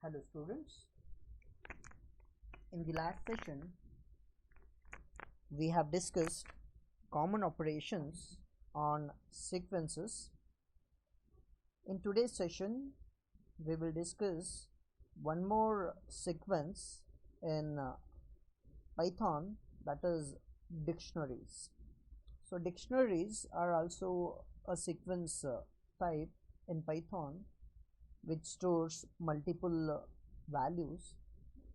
Hello students, in the last session we have discussed common operations on sequences. In today's session we will discuss one more sequence in Python, that is dictionaries. So dictionaries are also a sequence type in Python which stores multiple values,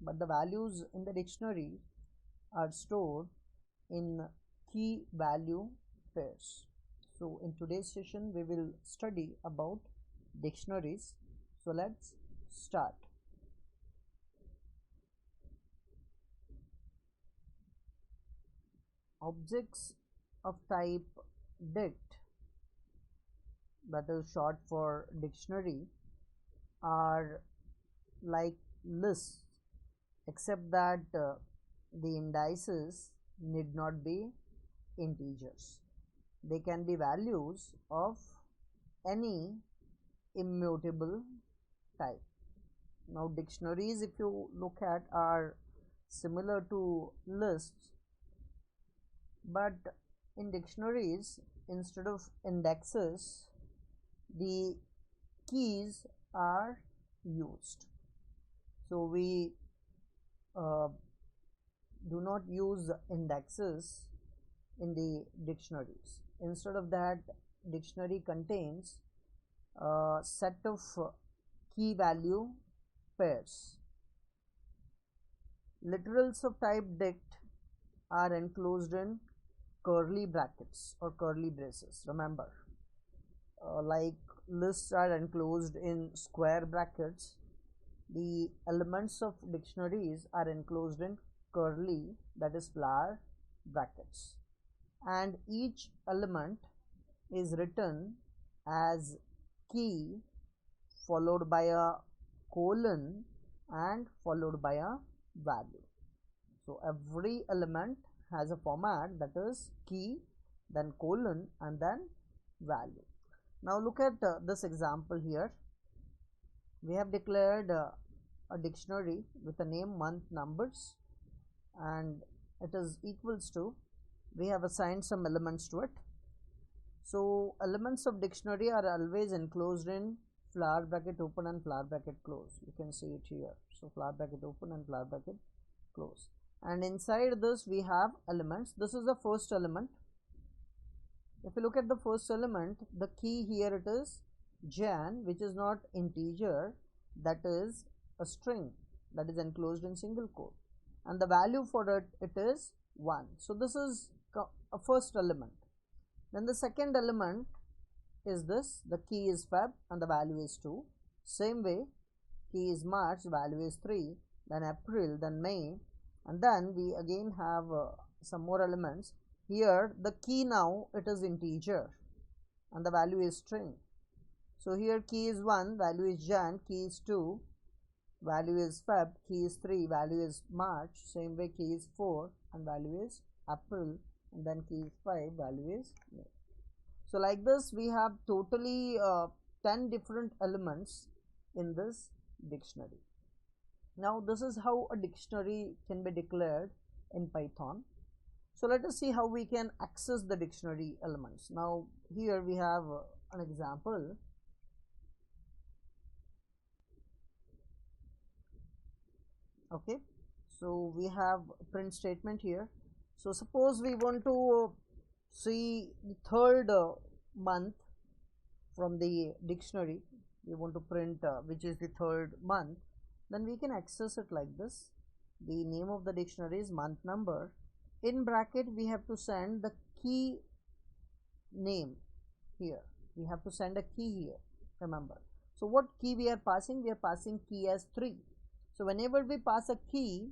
but the values in the dictionary are stored in key value pairs. So in today's session we will study about dictionaries. So let's start. Objects of type dict, that is short for dictionary, are like lists, except that the indices need not be integers. They can be values of any immutable type. Now dictionaries, if you look at, are similar to lists, but in dictionaries instead of indexes the keys are used. So we do not use indexes in the dictionaries. Instead of that, dictionary contains a set of key value pairs. Literals of type dict are enclosed in curly brackets or curly braces. Remember, like lists are enclosed in square brackets, the elements of dictionaries are enclosed in curly, that is flower brackets, and each element is written as key followed by a colon and followed by a value. So every element has a format, that is key, then colon, and then value. Now look at this example here. We have declared a dictionary with a name, month, numbers, and it is equals to, we have assigned some elements to it. So elements of dictionary are always enclosed in flower bracket open and flower bracket close. You can see it here. So flower bracket open and flower bracket close, and inside this we have elements. This is the first element. If you look at the first element, the key here, it is Jan, which is not integer, that is a string that is enclosed in single quote, and the value for it is 1. So this is a first element. Then the second element is this, the key is Feb and the value is 2. Same way, key is March, value is 3, then April, then May, and then we again have some more elements. Here the key, now it is integer and the value is string. So here key is 1, value is Jan, key is 2, value is Feb, key is 3, value is March. Same way, key is 4 and value is April, and then key is 5, value is May. So like this we have totally 10 different elements in this dictionary. Now this is how a dictionary can be declared in Python. So let us see how we can access the dictionary elements. Now here we have an example. Okay, so we have a print statement here. So suppose we want to see the third month from the dictionary, we want to print which is the third month, then we can access it like this. The name of the dictionary is month number. In bracket we have to send the key name here. We have to send a key here, remember. So what key we are passing? We are passing key as 3. So whenever we pass a key,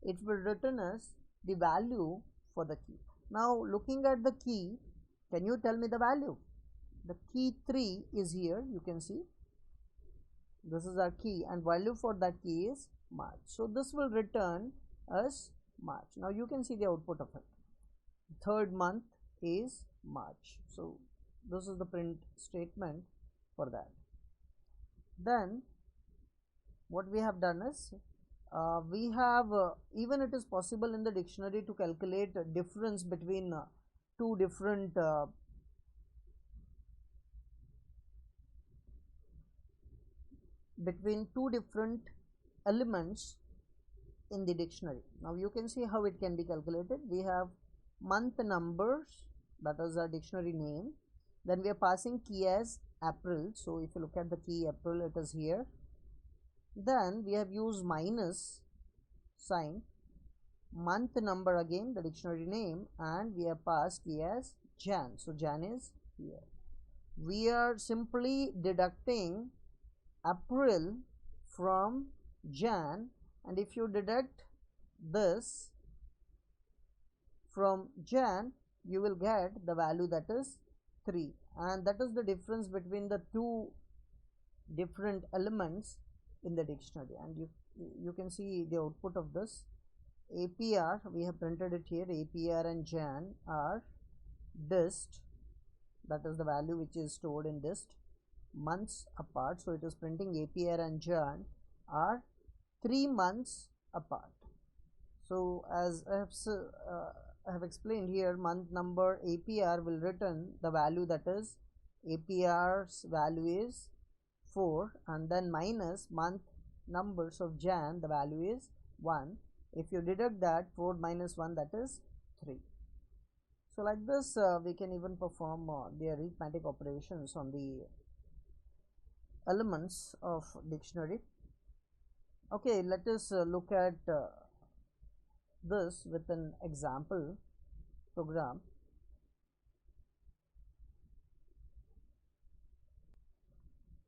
it will return us the value for the key. Now looking at the key, can you tell me the value? The key 3 is here, you can see. This is our key, and value for that key is March. So this will return us March. Now you can see the output of it. Third month is March. So this is the print statement for that. Then what we have done is we have even it is possible in the dictionary to calculate a difference between two different elements in the dictionary. Now you can see how it can be calculated. We have month numbers, that is our dictionary name. Then we are passing key as April. So if you look at the key April, it is here. Then we have used minus sign, month number again, the dictionary name, and we have passed key as Jan. So Jan is here. We are simply deducting April from Jan, and if you deduct this from Jan, you will get the value that is 3, and that is the difference between the two different elements in the dictionary. And you can see the output of this. APR, we have printed it here. APR and Jan are dist, that is the value which is stored in dist, months apart. So it is printing APR and Jan are 3 months apart. So as I have explained here, month number APR will return the value, that is APR's value is 4, and then minus month numbers of Jan, the value is 1. If you deduct that, 4 minus 1, that is 3. So like this we can even perform the arithmetic operations on the elements of dictionary. Okay, let us look at this with an example program.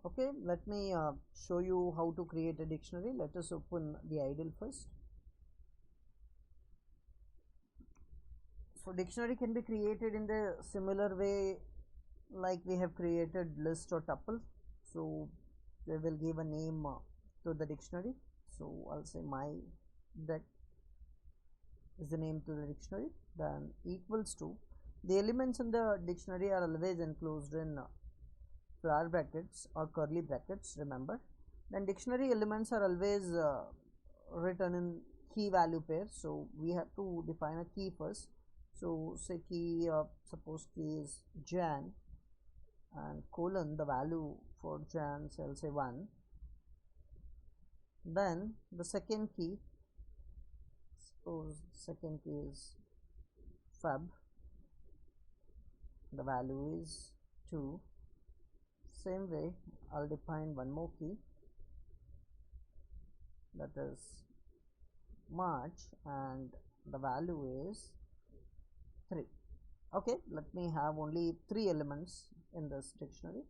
Okay, let me show you how to create a dictionary. Let us open the IDLE first. So dictionary can be created in the similar way like we have created list or tuple. So we will give a name to the dictionary. So I'll say my deck is the name to the dictionary. Then equals to, the elements in the dictionary are always enclosed in flower brackets or curly brackets, remember. Then dictionary elements are always written in key value pairs. So we have to define a key first. So say key, suppose key is Jan, and colon the value for Jan, so I'll say 1. Then the second key, suppose second key is Feb, the value is 2. Same way I'll define one more key, that is March, and the value is 3. Okay, let me have only 3 elements in this dictionary.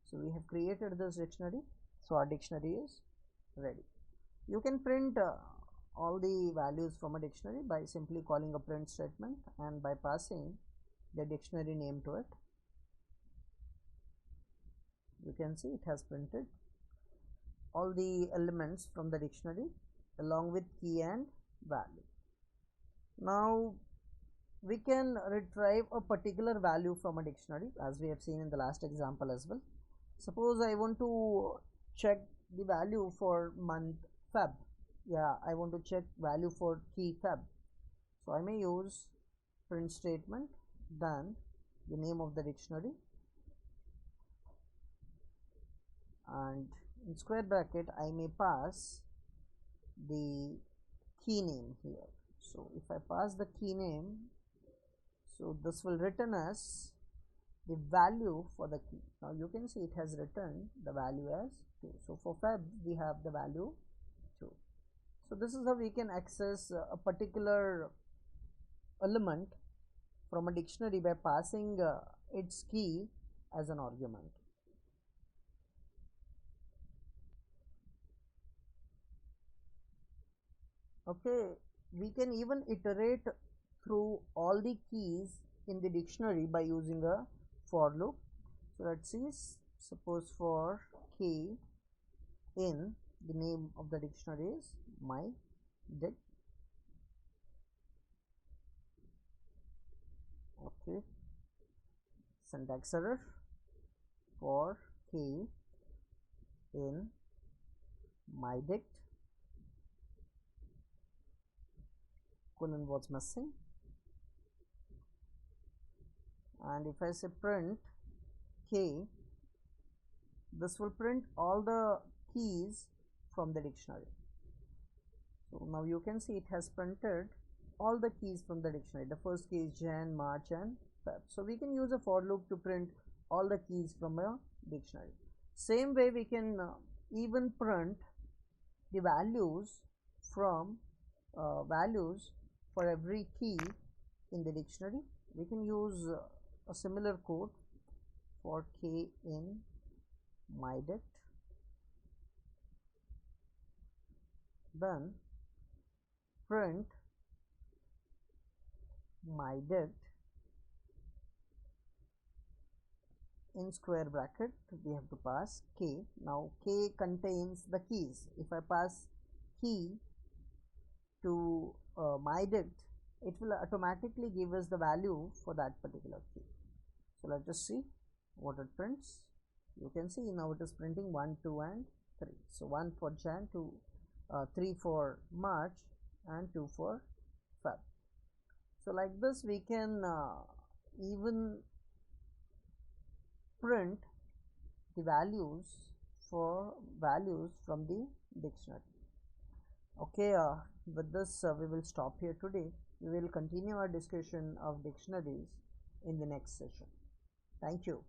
So we have created this dictionary, so our dictionary is ready. You can print all the values from a dictionary by simply calling a print statement and by passing the dictionary name to it. You can see it has printed all the elements from the dictionary along with key and value. Now we can retrieve a particular value from a dictionary, as we have seen in the last example as well. Suppose I want to check the value for month Feb. Yeah, I want to check value for key Feb. So I may use print statement, then the name of the dictionary, and in square bracket I may pass the key name here. So if I pass the key name, so this will return us the value for the key. Now you can see it has returned the value as 2. So for Feb we have the value 2. So this is how we can access a particular element from a dictionary by passing its key as an argument. Okay, we can even iterate through all the keys in the dictionary by using a for loop. So let's see, suppose for key in, the name of the dictionary is my dict. Okay, syntax error, for key in mydict colon was missing, and if I say print k, this will print all the keys from the dictionary. So now you can see it has printed all the keys from the dictionary. The first key is Jan, March and Feb. So we can use a for loop to print all the keys from a dictionary. Same way we can even print the values from values for every key in the dictionary. We can use a similar code for k in mydict. Then print mydict in square bracket, we have to pass k. Now k contains the keys. If I pass key to mydict, it will automatically give us the value for that particular key. So let's just see what it prints. You can see now it is printing 1, 2 and 3. So 1 for Jan, 2, 3 for March and 2 for Feb. So like this we can even print the values from the dictionary. Okay, with this we will stop here today. We will continue our discussion of dictionaries in the next session. Thank you.